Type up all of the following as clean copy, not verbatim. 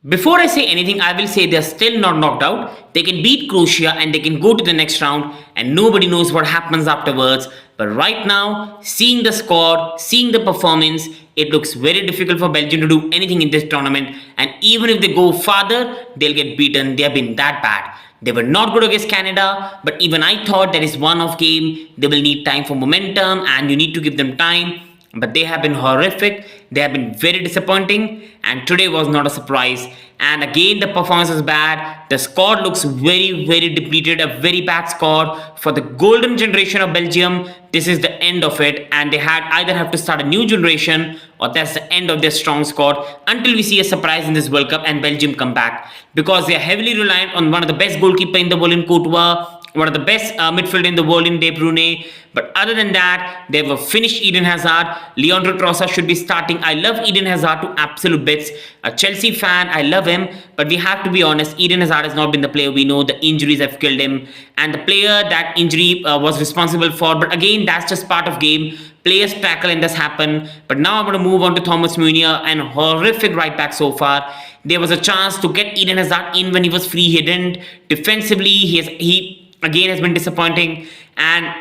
Before I say anything, I will say they're still not knocked out. They can beat Croatia and they can go to the next round, and nobody knows what happens afterwards. But right now, seeing the squad, seeing the performance, it looks very difficult for Belgium to do anything in this tournament. And even if they go farther, they'll get beaten. They have been that bad. They were not good against Canada, but even I thought that is one-off game. They will need time for momentum and you need to give them time. But they have been horrific, they have been very disappointing, and today was not a surprise. And again, the performance was bad. The squad looks very depleted, a very bad squad. For the golden generation of Belgium, this is the end of it, and they had either have to start a new generation or that's the end of their strong squad until we see a surprise in this World Cup and Belgium come back. Because they are heavily reliant on one of the best goalkeeper in the world in Courtois, one of the best midfield in the world in De Bruyne. But other than that, they have a finished Eden Hazard. Leandro Trossard should be starting. I love Eden Hazard to absolute bits. A Chelsea fan, I love him. But we have to be honest, Eden Hazard has not been the player we know. The injuries have killed him. And the player that injury was responsible for. But again, that's just part of game. Players tackle and this happen. But now I'm going to move on to Thomas Meunier, and horrific right back so far. There was a chance to get Eden Hazard in when he was free. He didn't. Defensively, he again has been disappointing. And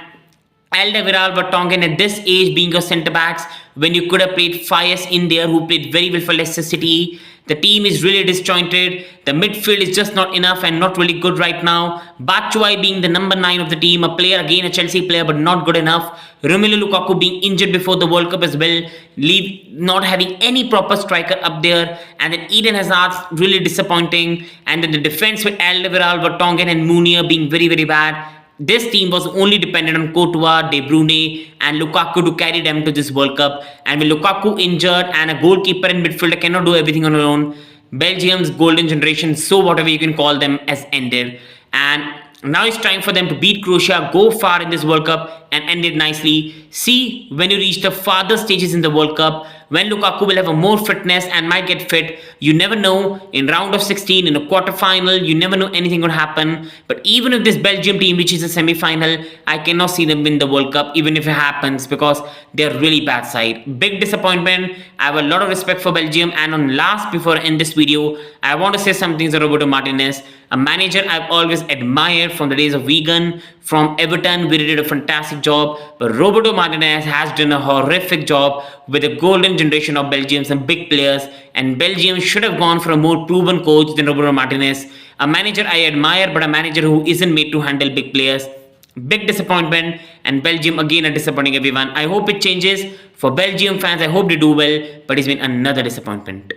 Alderweireld, Vertonghen at this age being your centre backs when you could have played Fayez in there who played very well for Leicester City. The team is really disjointed. The midfield is just not enough and not really good right now. Batshuayi being the number 9 of the team, a player, again a Chelsea player, but not good enough. Romelu Lukaku being injured before the World Cup as well, not having any proper striker up there. And then Eden Hazard's really disappointing. And then the defense with Alderweireld, Vertonghen and Meunier being very bad. This team was only dependent on Courtois, De Bruyne and Lukaku to carry them to this World Cup. And with Lukaku injured and a goalkeeper and midfielder cannot do everything on their own, Belgium's golden generation, so whatever you can call them, has ended. And now it's time for them to beat Croatia, go far in this World Cup and end it nicely. See, when you reach the farther stages in the World Cup, when Lukaku will have a more fitness and might get fit, you never know. In round of 16, in a quarter-final, you never know anything will happen. But even if this Belgium team reaches a semi-final, I cannot see them win the World Cup, even if it happens, because they're really bad side. Big disappointment. I have a lot of respect for Belgium. And on last, before I end this video, I want to say something to Roberto Martinez, a manager I've always admired from the days of Wigan. From Everton, we did a fantastic job, but Roberto Martinez has done a horrific job with the golden generation of Belgium, some big players, and Belgium should have gone for a more proven coach than Roberto Martinez, a manager I admire, but a manager who isn't made to handle big players. Big disappointment, and Belgium again are disappointing everyone. I hope it changes. For Belgium fans, I hope they do well, but it's been another disappointment.